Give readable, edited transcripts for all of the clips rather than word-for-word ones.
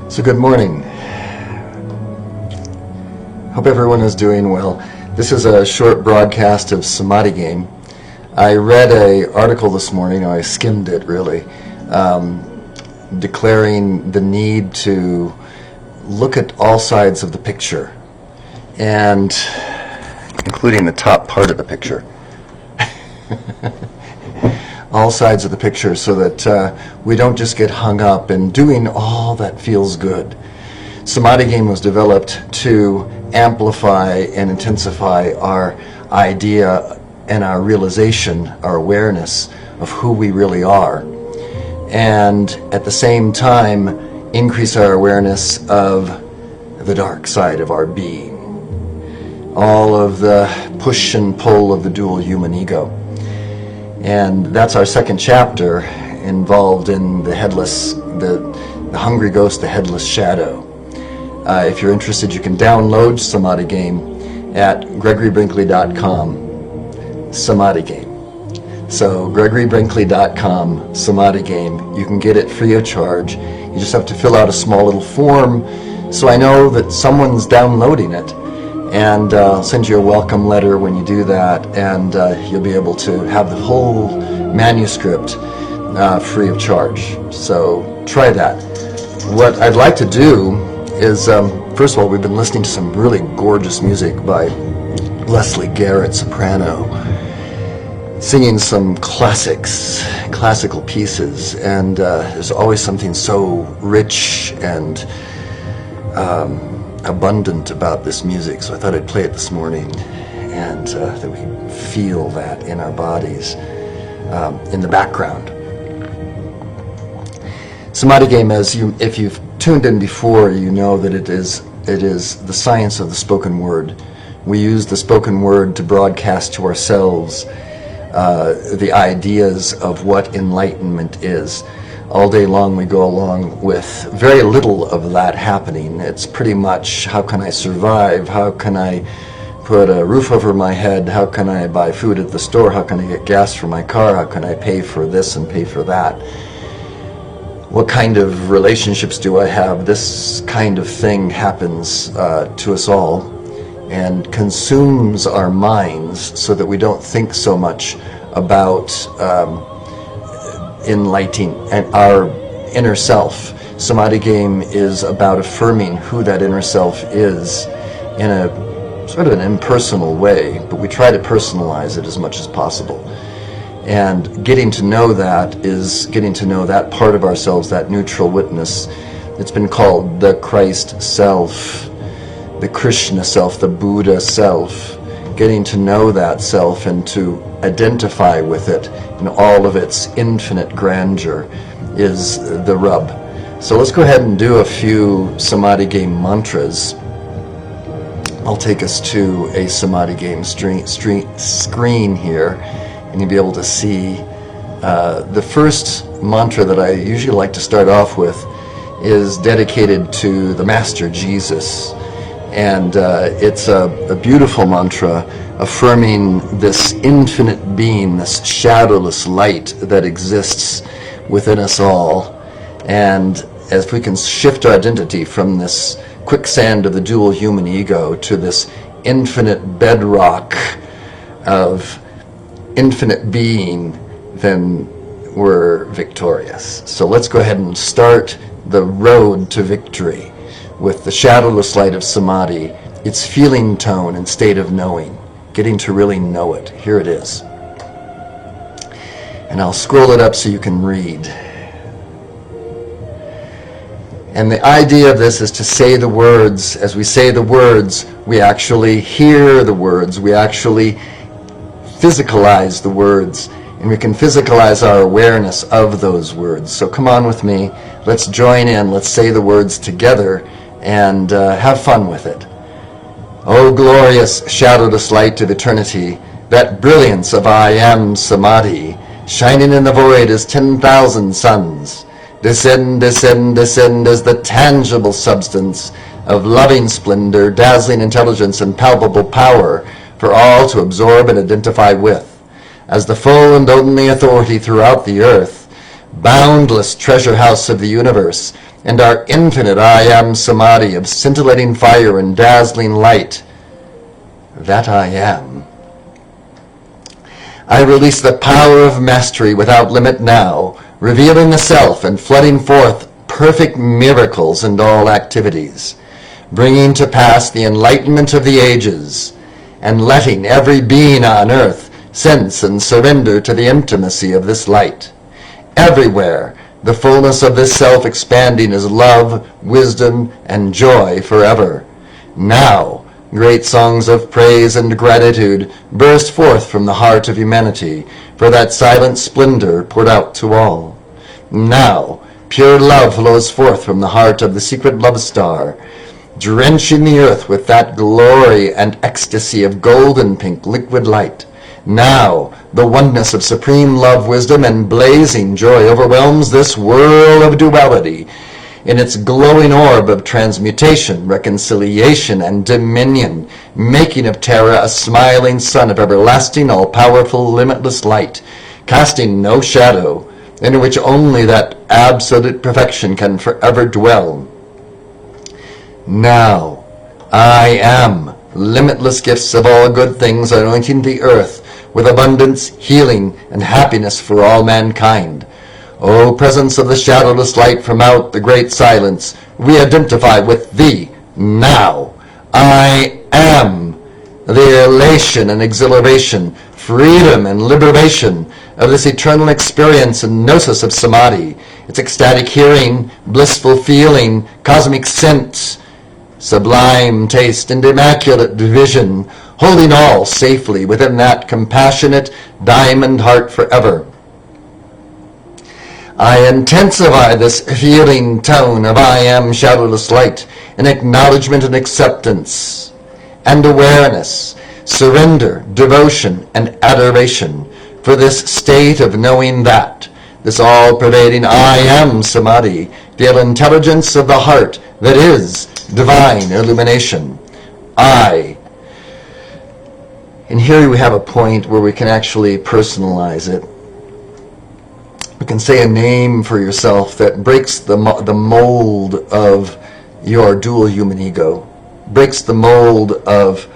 So good morning. Hope everyone is doing well. This is a short broadcast of Samadhi Game. I read an article this morning, I skimmed it really, declaring the need to look at all sides of the picture, and including the top part of the picture. All sides of the picture, so that we don't just get hung up in doing all that feels good. Samadhi Game was developed to amplify and intensify our idea and our realization, our awareness of who we really are, and at the same time increase our awareness of the dark side of our being, all of the push and pull of the dual human ego. And that's our second chapter, involved in the headless, the hungry ghost, the headless shadow. If you're interested, you can download Samadhi Game at gregorybrinkley.com, Samadhi Game. So gregorybrinkley.com, Samadhi Game. You can get it free of charge. You just have to fill out a small little form so I know that someone's downloading it. And I'll send you a welcome letter when you do that, and you'll be able to have the whole manuscript free of charge. So try that. What I'd like to do is, first of all, we've been listening to some really gorgeous music by Leslie Garrett, soprano, singing some classical pieces, and there's always something so rich and abundant about this music, so I thought I'd play it this morning, and that we can feel that in our bodies, in the background. Samadhi Game, if you've tuned in before, you know that it is the science of the spoken word. We use the spoken word to broadcast to ourselves the ideas of what enlightenment is. All day long we go along with very little of that happening. It's pretty much, how can I survive? How can I put a roof over my head? How can I buy food at the store? How can I get gas for my car? How can I pay for this and pay for that? What kind of relationships do I have? This kind of thing happens to us all and consumes our minds so that we don't think so much about enlightening and our inner self. Samadhi Game is about affirming who that inner self is in a sort of an impersonal way, but we try to personalize it as much as possible. And getting to know that is getting to know that part of ourselves, that neutral witness. It's been called the Christ self, the Krishna self, the Buddha self. Getting to know that self and to identify with it in all of its infinite grandeur is the rub. So let's go ahead and do a few Samadhi Game mantras. I'll take us to a Samadhi Game screen here, and you'll be able to see the first mantra that I usually like to start off with is dedicated to the Master Jesus. And it's a beautiful mantra affirming this infinite being, this shadowless light that exists within us all. And as we can shift our identity from this quicksand of the dual human ego to this infinite bedrock of infinite being, then we're victorious. So let's go ahead and start the road to victory with the shadowless light of Samadhi, its feeling tone and state of knowing, getting to really know it. Here it is. And I'll scroll it up so you can read. And the idea of this is to say the words. As we say the words, we actually hear the words. We actually physicalize the words. And we can physicalize our awareness of those words. So come on with me. Let's join in. Let's say the words together and have fun with it. O glorious shadowless light of eternity, that brilliance of I am Samadhi, shining in the void as 10,000 suns, descend, descend, descend as the tangible substance of loving splendor, dazzling intelligence, and palpable power for all to absorb and identify with, as the full and only authority throughout the earth, boundless treasure house of the universe, and our infinite I am Samadhi of scintillating fire and dazzling light. That I am. I release the power of mastery without limit now, revealing the self and flooding forth perfect miracles in all activities, bringing to pass the enlightenment of the ages, and letting every being on earth sense and surrender to the intimacy of this light. Everywhere, the fullness of this self expanding is love, wisdom, and joy forever. Now, great songs of praise and gratitude burst forth from the heart of humanity for that silent splendor poured out to all. Now, pure love flows forth from the heart of the secret love star, drenching the earth with that glory and ecstasy of golden pink liquid light. Now, the oneness of supreme love, wisdom, and blazing joy overwhelms this whirl of duality in its glowing orb of transmutation, reconciliation, and dominion, making of Terra a smiling sun of everlasting, all-powerful, limitless light, casting no shadow, in which only that absolute perfection can forever dwell. Now, I am limitless gifts of all good things, anointing the earth with abundance, healing, and happiness for all mankind. O presence of the shadowless light from out the great silence, we identify with thee now. I am the elation and exhilaration, freedom and liberation of this eternal experience and gnosis of Samadhi, its ecstatic hearing, blissful feeling, cosmic sense, sublime taste, and immaculate vision, holding all safely within that compassionate diamond heart forever. I intensify this feeling tone of I am shadowless light in acknowledgement and acceptance and awareness, surrender, devotion, and adoration for this state of knowing that, this all-pervading I am Samadhi, the intelligence of the heart that is divine illumination. And here we have a point where we can actually personalize it. You can say a name for yourself that breaks the mold of your dual human ego, breaks the mold of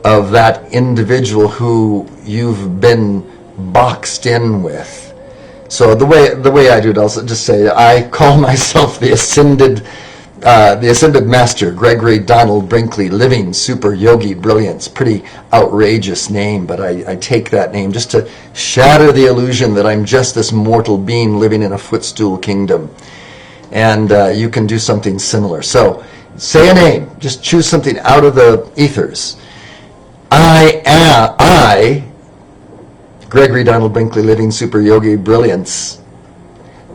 that individual who you've been boxed in with. So the way I do it, I'll just say I call myself the ascended master, Gregory Donald Brinkley, living super yogi brilliance. Pretty outrageous name, but I take that name just to shatter the illusion that I'm just this mortal being living in a footstool kingdom. And you can do something similar. So say a name, just choose something out of the ethers. I, Gregory Donald Brinkley, living super yogi brilliance,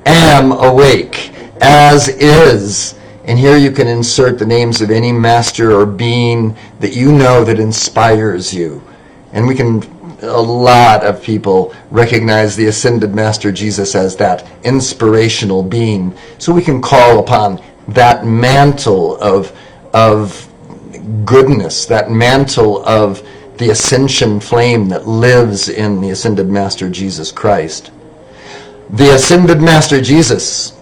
am awake as is. And here you can insert the names of any master or being that you know that inspires you. And a lot of people recognize the ascended master Jesus as that inspirational being. So we can call upon that mantle of goodness, that mantle of the ascension flame that lives in the ascended master Jesus Christ. The ascended master Jesus,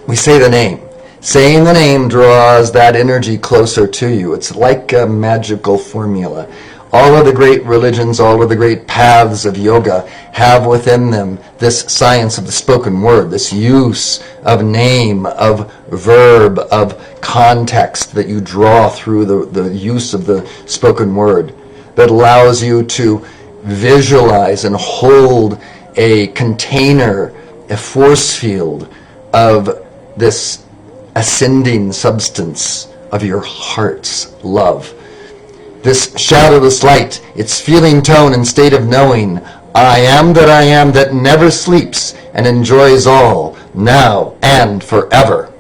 we say the name. Saying the name draws that energy closer to you. It's like a magical formula. All of the great religions, all of the great paths of yoga have within them this science of the spoken word, this use of name, of verb, of context that you draw through the use of the spoken word that allows you to visualize and hold a container, a force field of this ascending substance of your heart's love. This shadowless light, its feeling tone and state of knowing, I am that never sleeps and enjoys all, now and forever.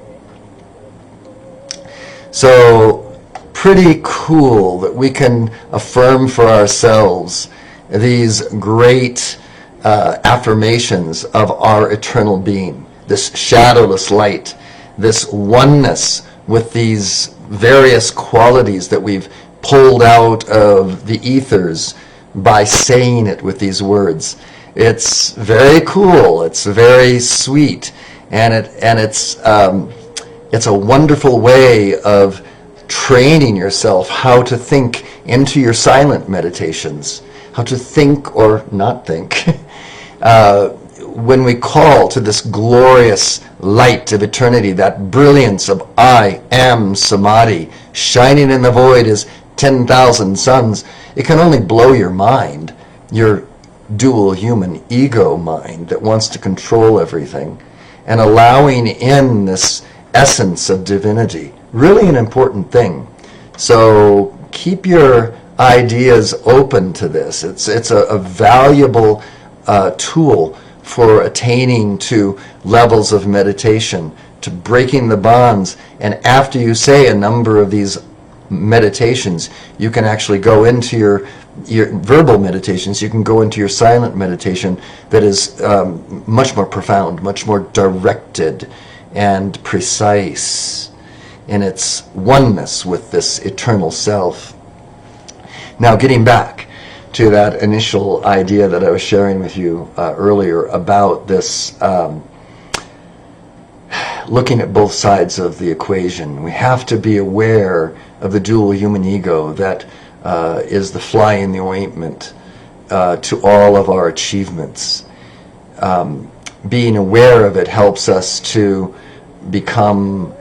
So, pretty cool that we can affirm for ourselves these great affirmations of our eternal being, this shadowless light, this oneness with these various qualities that we've pulled out of the ethers by saying it with these words. It's very cool. It's very sweet. and it's a wonderful way of training yourself how to think into your silent meditations, how to think or not think. When we call to this glorious light of eternity, that brilliance of I am Samadhi, shining in the void as 10,000 suns, it can only blow your mind, your dual human ego mind that wants to control everything, and allowing in this essence of divinity. Really an important thing. So keep your ideas open to this. It's a valuable tool for attaining to levels of meditation, to breaking the bonds. And after you say a number of these meditations, you can actually go into your verbal meditations, you can go into your silent meditation that is much more profound, much more directed and precise in its oneness with this eternal self. Now, getting back to that initial idea that I was sharing with you earlier about this looking at both sides of the equation. We have to be aware of the dual human ego that is the fly in the ointment to all of our achievements. Being aware of it helps us to become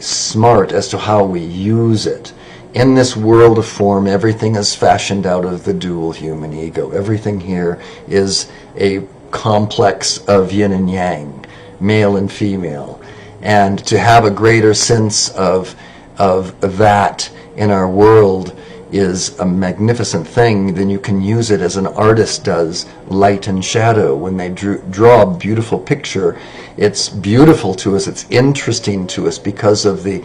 smart as to how we use it. In this world of form, everything is fashioned out of the dual human ego. Everything here is a complex of yin and yang, male and female. And to have a greater sense of that in our world is a magnificent thing. Then you can use it as an artist does light and shadow. When they draw a beautiful picture, it's beautiful to us, it's interesting to us because of the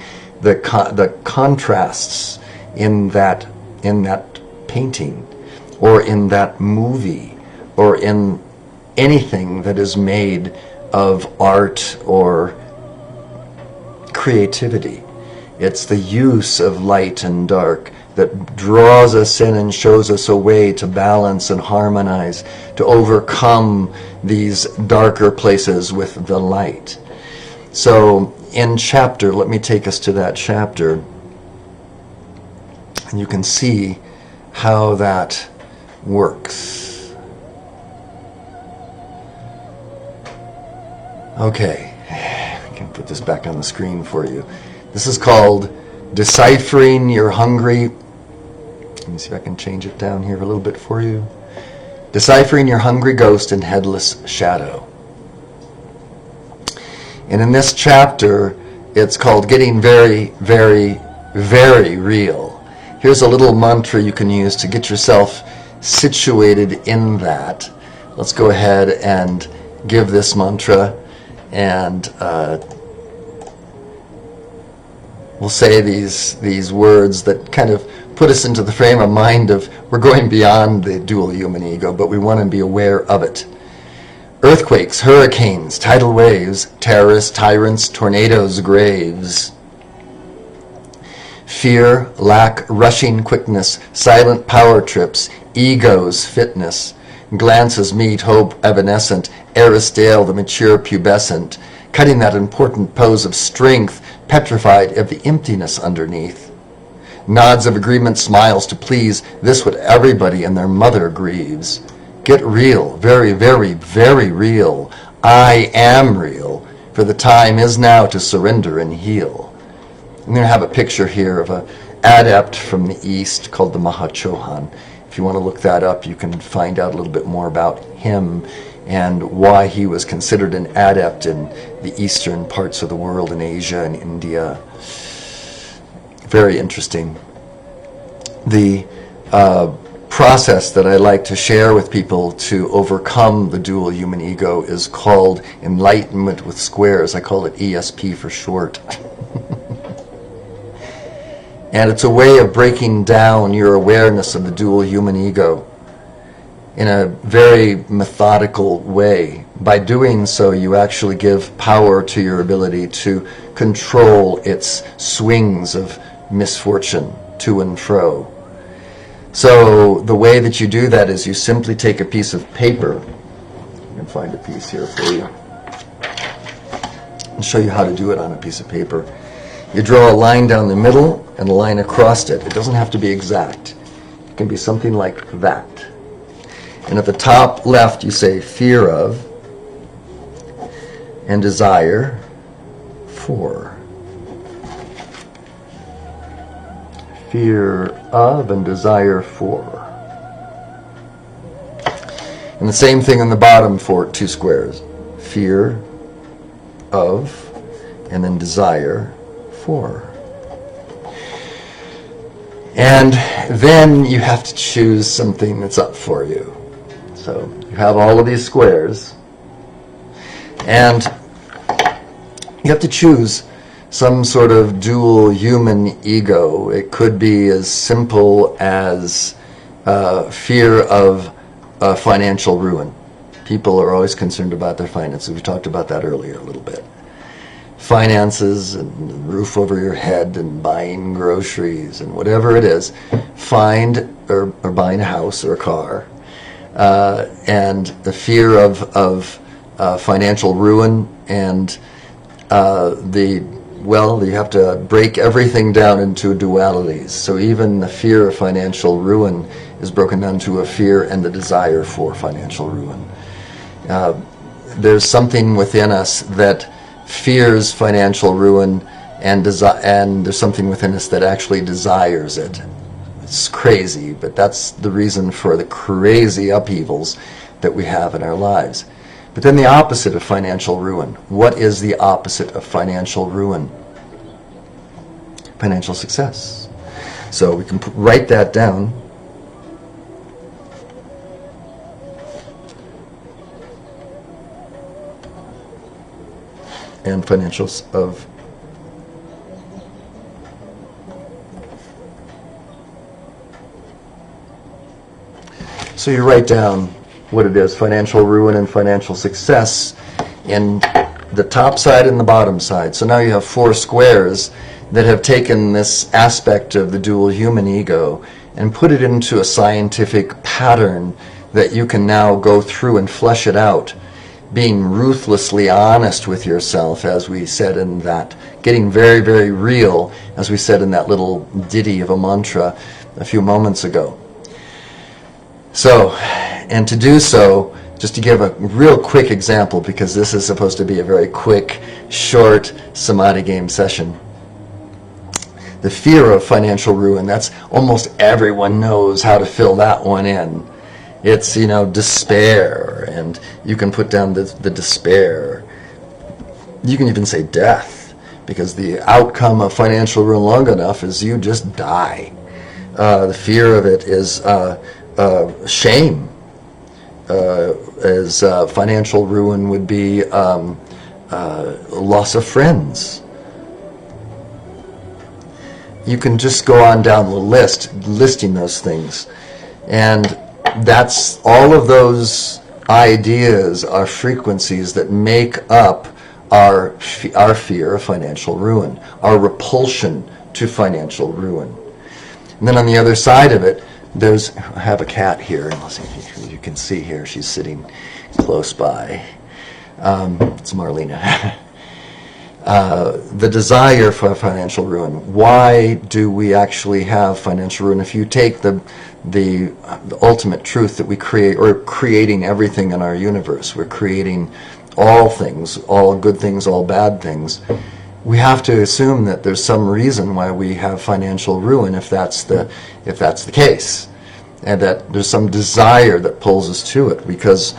contrasts in that painting, or in that movie, or in anything that is made of art or creativity. It's the use of light and dark that draws us in and shows us a way to balance and harmonize, to overcome these darker places with the light. So in chapter, let me take us to that chapter, and you can see how that works. Okay, I can put this back on the screen for you. This is called Deciphering Your Hungry. Let me see if I can change it down here a little bit for you. Deciphering Your Hungry Ghost and Headless Shadow. And in this chapter, it's called Getting Very, Very, Very Real. Here's a little mantra you can use to get yourself situated in that. Let's go ahead and give this mantra, and we'll say these words that kind of put us into the frame of mind of we're going beyond the dual human ego, but we want to be aware of it. Earthquakes, hurricanes, tidal waves, terrorists, tyrants, tornadoes, graves. Fear, lack, rushing quickness, silent power trips, egos, fitness, glances meet, hope, evanescent, Aristale, the mature pubescent, cutting that important pose of strength, petrified of the emptiness underneath. Nods of agreement, smiles to please, this what everybody and their mother grieves. Get real, very, very, very real. I am real, for the time is now to surrender and heal. I'm going to have a picture here of an adept from the East called the Mahachohan. If you want to look that up, you can find out a little bit more about him and why he was considered an adept in the eastern parts of the world, in Asia and India. Very interesting. The process that I like to share with people to overcome the dual human ego is called enlightenment with squares. I call it ESP for short. And it's a way of breaking down your awareness of the dual human ego in a very methodical way. By doing so, you actually give power to your ability to control its swings of misfortune to and fro. So the way that you do that is you simply take a piece of paper. I can find a piece here for you. I'll show you how to do it on a piece of paper. You draw a line down the middle and a line across it. It doesn't have to be exact. It can be something like that. And at the top left, you say fear of and desire for. Fear of and desire for. And the same thing on the bottom for 2 squares. Fear of and then desire for. And then you have to choose something that's up for you. So you have all of these squares, and you have to choose some sort of dual human ego. It could be as simple as fear of financial ruin. People are always concerned about their finances. We talked about that earlier a little bit. Finances and the roof over your head and buying groceries and whatever it is. Or buying a house or a car. And the fear of financial ruin, and you have to break everything down into dualities. So even the fear of financial ruin is broken down to a fear and the desire for financial ruin. There's something within us that fears financial ruin, and there's something within us that actually desires it. It's crazy, but that's the reason for the crazy upheavals that we have in our lives. But then the opposite of financial ruin. What is the opposite of financial ruin? Financial success. So we can write that down. And financials of So you write down what it is, financial ruin and financial success, in the top side and the bottom side. So now you have 4 squares that have taken this aspect of the dual human ego and put it into a scientific pattern that you can now go through and flesh it out, being ruthlessly honest with yourself, as we said in that, getting very, very real, as we said in that little ditty of a mantra a few moments ago. So, and to do so, just to give a real quick example, because this is supposed to be a very quick, short Samadhi game session. The fear of financial ruin, that's almost everyone knows how to fill that one in. It's, despair, and you can put down the despair. You can even say death, because the outcome of financial ruin long enough is you just die. The fear of it is shame. As financial ruin would be loss of friends. You can just go on down the list, listing those things. And that's all of those ideas are frequencies that make up our fear of financial ruin, our repulsion to financial ruin. And then on the other side of it, I have a cat here, and you can see here, she's sitting close by. It's Marlena. The desire for financial ruin. Why do we actually have financial ruin? If you take the ultimate truth that we create, or creating everything in our universe, we're creating all things, all good things, all bad things. We have to assume that there's some reason why we have financial ruin, if that's the case, and that there's some desire that pulls us to it. Because,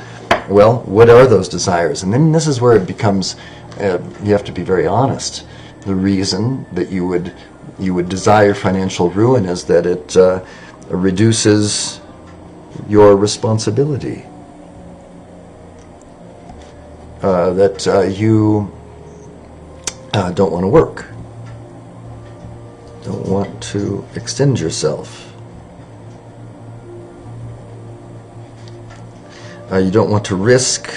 well, what are those desires? And then this is where it becomes, you have to be very honest. The reason that you would desire financial ruin is that it reduces your responsibility. That you don't want to work, don't want to extend yourself. You don't want to risk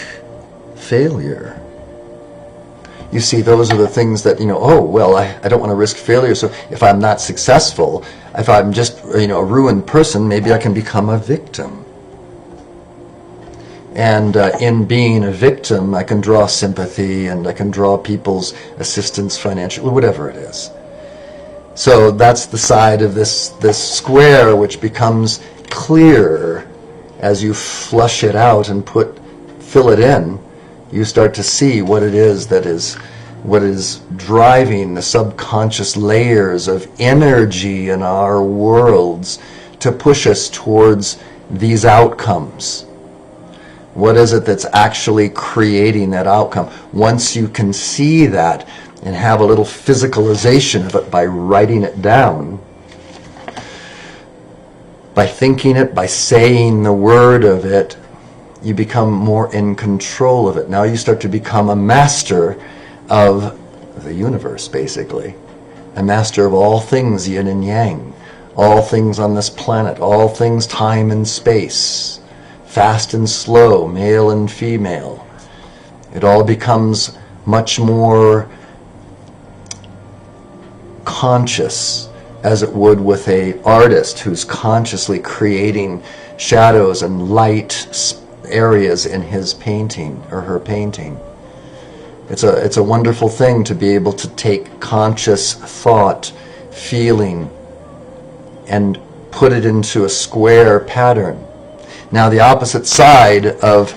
failure. You see, those are the things that, I don't want to risk failure, so if I'm not successful, if I'm just, a ruined person, maybe I can become a victim. And in being a victim, I can draw sympathy and I can draw people's assistance financially, whatever it is. So that's the side of this square, which becomes clearer as you flush it out and fill it in. You start to see what it is what is driving the subconscious layers of energy in our worlds to push us towards these outcomes. What is it that's actually creating that outcome? Once you can see that and have a little physicalization of it by writing it down, by thinking it, by saying the word of it, you become more in control of it. Now you start to become a master of the universe, basically. A master of all things yin and yang, all things on this planet, all things time and space, fast and slow, male and female. It all becomes much more conscious, as it would with an artist who's consciously creating shadows and light areas in his painting or her painting. It's a wonderful thing to be able to take conscious thought, feeling, and put it into a square pattern. Now the opposite side of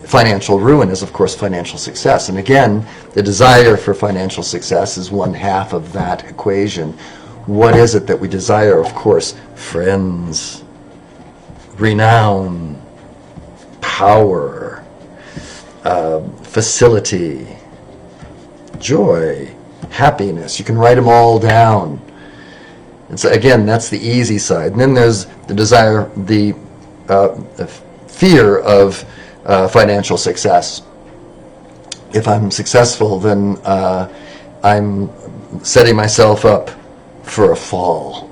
financial ruin is, of course, financial success. And again, the desire for financial success is one half of that equation. What is it that we desire? Of course, friends, renown, power, facility, joy, happiness. You can write them all down. And so again, that's the easy side. And then there's the desire, the fear of financial success. If I'm successful, then I'm setting myself up for a fall.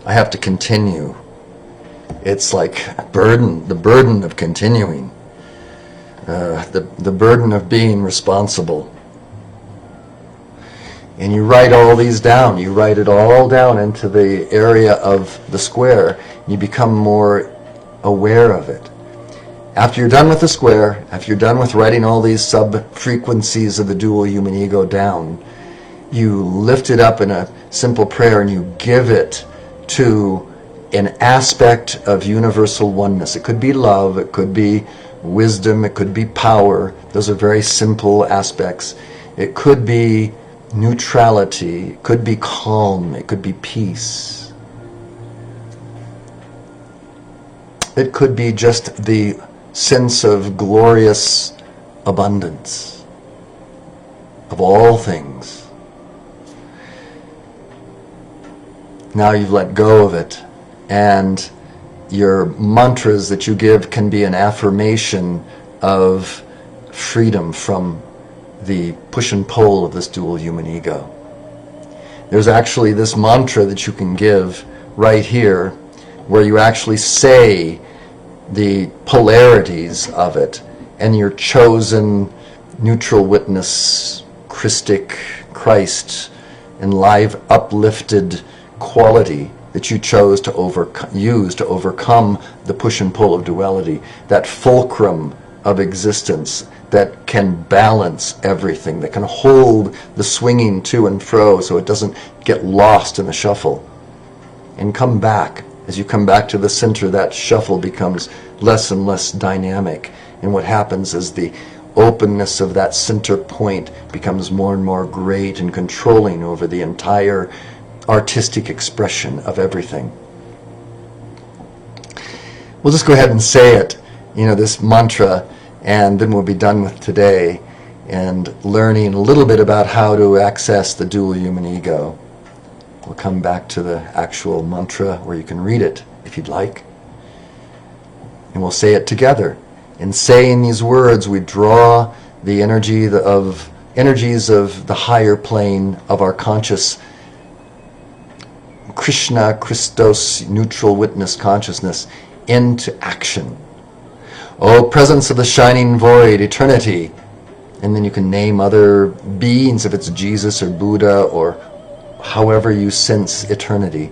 I have to continue. It's like the burden of continuing, the burden of being responsible. And you write all these down. You write it all down into the area of the square. You become more aware of it. After you're done with the square, after you're done with writing all these sub-frequencies of the dual human ego down, you lift it up in a simple prayer and you give it to an aspect of universal oneness. It could be love, it could be wisdom, it could be power. Those are very simple aspects. It could be neutrality, it could be calm, it could be peace. It could be just the sense of glorious abundance of all things. Now you've let go of it, and your mantras that you give can be an affirmation of freedom from the push and pull of this dual human ego. There's actually this mantra that you can give right here, where you actually say the polarities of it, and your chosen neutral witness, Christic, Christ, and live uplifted quality that you chose to use to overcome the push and pull of duality, that fulcrum of existence that can balance everything, that can hold the swinging to and fro so it doesn't get lost in the shuffle. And come back. As you come back to the center, that shuffle becomes less and less dynamic. And what happens is the openness of that center point becomes more and more great and controlling over the entire artistic expression of everything. We'll just go ahead and say it, this mantra, and then we'll be done with today and learning a little bit about how to access the dual human ego. We'll come back to the actual mantra where you can read it if you'd like. And we'll say it together. In saying these words, we draw the energies of the higher plane of our conscious Krishna, Christos, neutral witness consciousness into action. O presence of the shining void, eternity. And then you can name other beings, if it's Jesus or Buddha or however you sense eternity.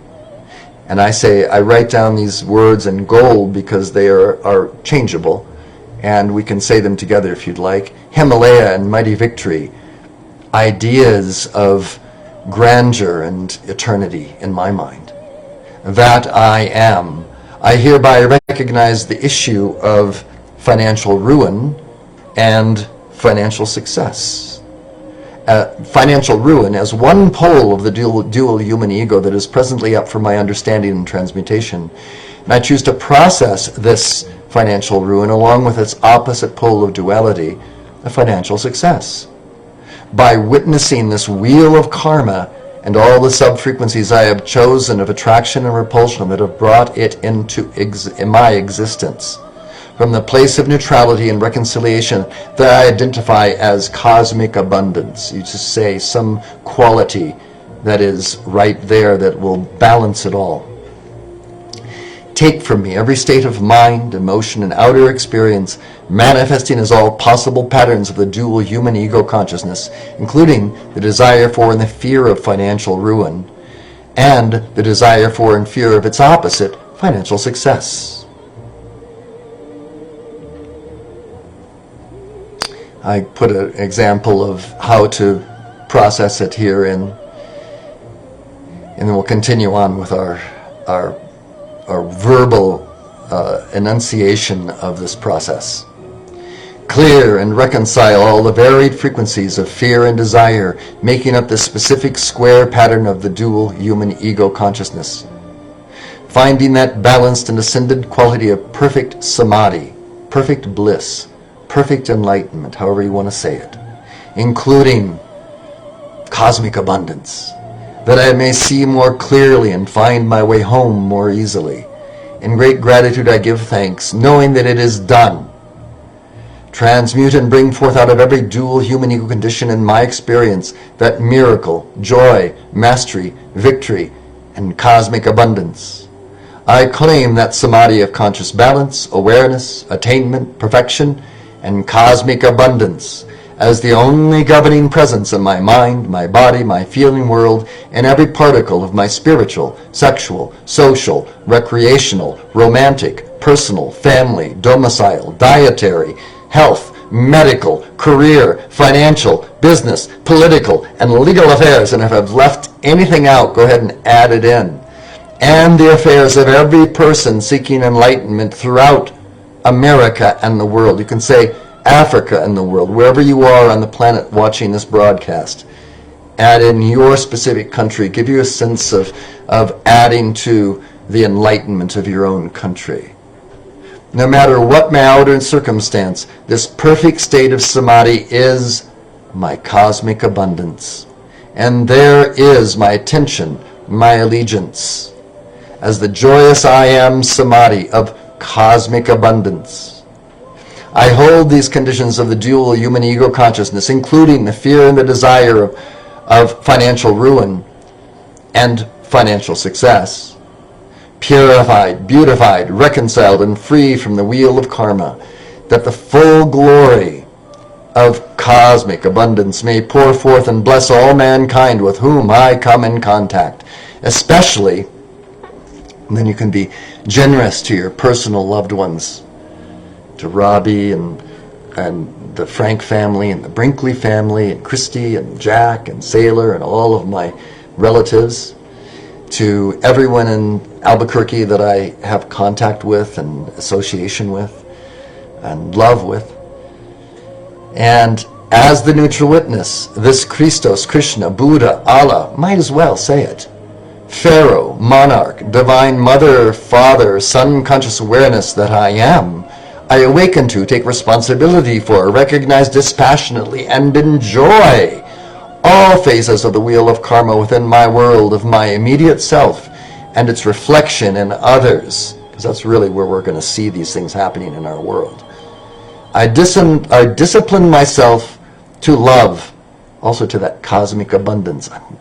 And I write down these words in gold because they are changeable, and we can say them together if you'd like. Himalaya and mighty victory, ideas of grandeur and eternity in my mind. That I am. I hereby recognize the issue of financial ruin and financial success. Financial ruin as one pole of the dual human ego that is presently up for my understanding and transmutation. And I choose to process this financial ruin along with its opposite pole of duality, a financial success. By witnessing this wheel of karma and all the sub-frequencies I have chosen of attraction and repulsion that have brought it into my existence, from the place of neutrality and reconciliation that I identify as cosmic abundance. You just say some quality that is right there that will balance it all. Take from me every state of mind, emotion, and outer experience, manifesting as all possible patterns of the dual human ego consciousness, including the desire for and the fear of financial ruin, and the desire for and fear of its opposite, financial success. I put an example of how to process it here and then we'll continue on with our verbal enunciation of this process. Clear and reconcile all the varied frequencies of fear and desire, making up the specific square pattern of the dual human ego consciousness. Finding that balanced and ascended quality of perfect samadhi, perfect bliss, perfect enlightenment, however you want to say it, including cosmic abundance, that I may see more clearly and find my way home more easily. In great gratitude I give thanks, knowing that it is done. Transmute and bring forth out of every dual human ego condition in my experience that miracle, joy, mastery, victory, and cosmic abundance. I claim that samadhi of conscious balance, awareness, attainment, perfection, and cosmic abundance as the only governing presence in my mind, my body, my feeling world, and every particle of my spiritual, sexual, social, recreational, romantic, personal, family, domicile, dietary, health, medical, career, financial, business, political, and legal affairs. And if I've left anything out, go ahead and add it in. And the affairs of every person seeking enlightenment throughout America and the world. You can say Africa and the world, wherever you are on the planet watching this broadcast. Add in your specific country. Give you a sense of adding to the enlightenment of your own country. No matter what my outer circumstance, this perfect state of samadhi is my cosmic abundance. And there is my attention, my allegiance, as the joyous I am samadhi of cosmic abundance. I hold these conditions of the dual human ego consciousness, including the fear and the desire of financial ruin and financial success, purified, beautified, reconciled, and free from the wheel of karma, that the full glory of cosmic abundance may pour forth and bless all mankind with whom I come in contact, especially, and then you can be generous to your personal loved ones, to Robbie and the Frank family and the Brinkley family and Christy and Jack and Sailor and all of my relatives, to everyone in Albuquerque that I have contact with and association with and love with. And as the neutral witness, this Christos, Krishna, Buddha, Allah, might as well say it, Pharaoh, monarch, divine mother, father, son conscious awareness that I am, I awaken to, take responsibility for, recognize dispassionately, and enjoy all phases of the wheel of karma within my world of my immediate self and its reflection in others, because that's really where we're going to see these things happening in our world. I discipline myself to love, also to that cosmic abundance. I'm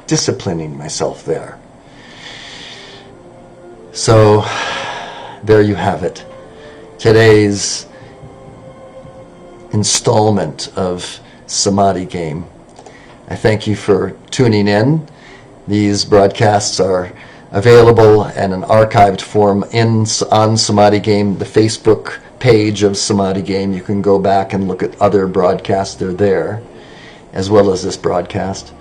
disciplining myself there. So there you have it. Today's installment of Samadhi Game. I thank you for tuning in. These broadcasts are available in an archived form on Samadhi Game, the Facebook page of Samadhi Game. You can go back and look at other broadcasts. They're there, as well as this broadcast.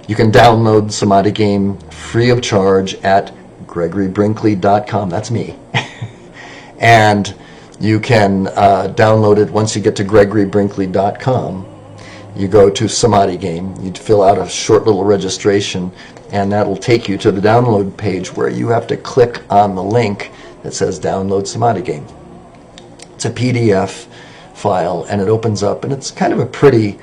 You can download Samadhi Game free of charge at gregorybrinkley.com. That's me. And you can download it once you get to gregorybrinkley.com. You go to Samadhi Game, you fill out a short little registration, and that'll take you to the download page where you have to click on the link that says download Samadhi Game. It's a PDF file, and it opens up, and it's kind of a pretty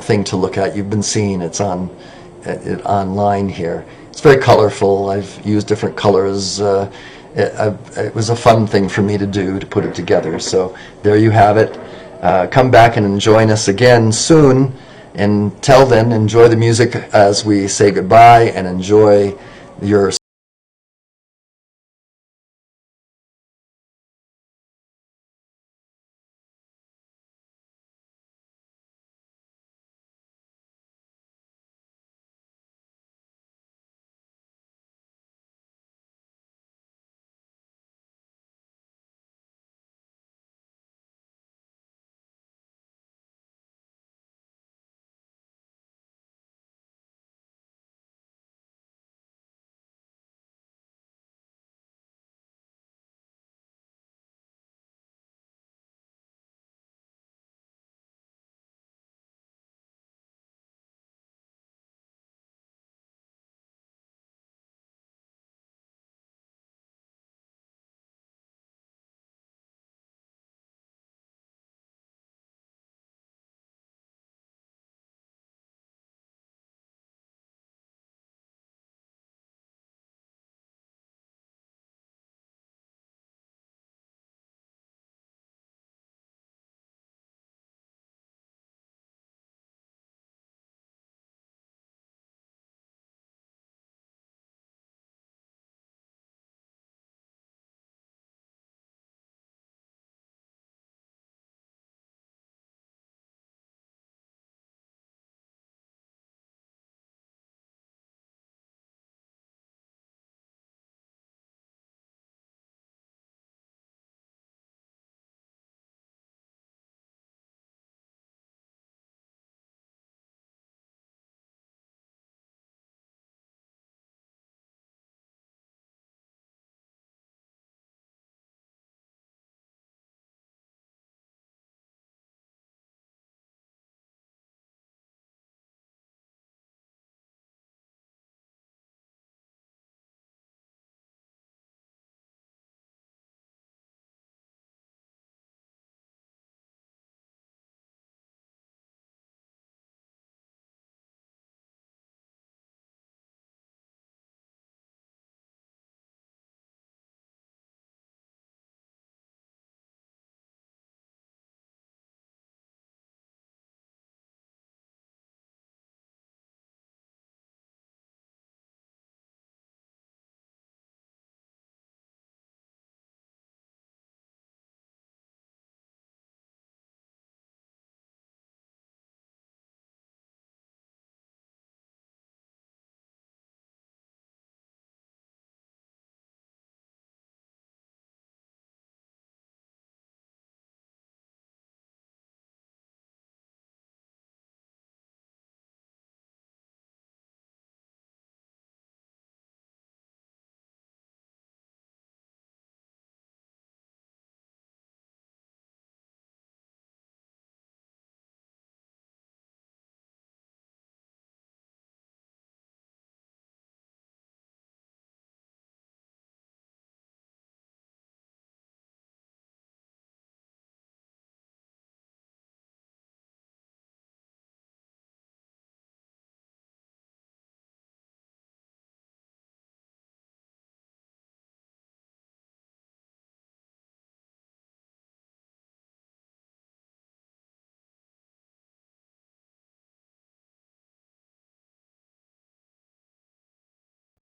thing to look at. You've been seeing it online here. It's very colorful. I've used different colors. It was a fun thing for me to do, to put it together. So there you have it. Come back and join us again soon. Until then, enjoy the music as we say goodbye, and enjoy your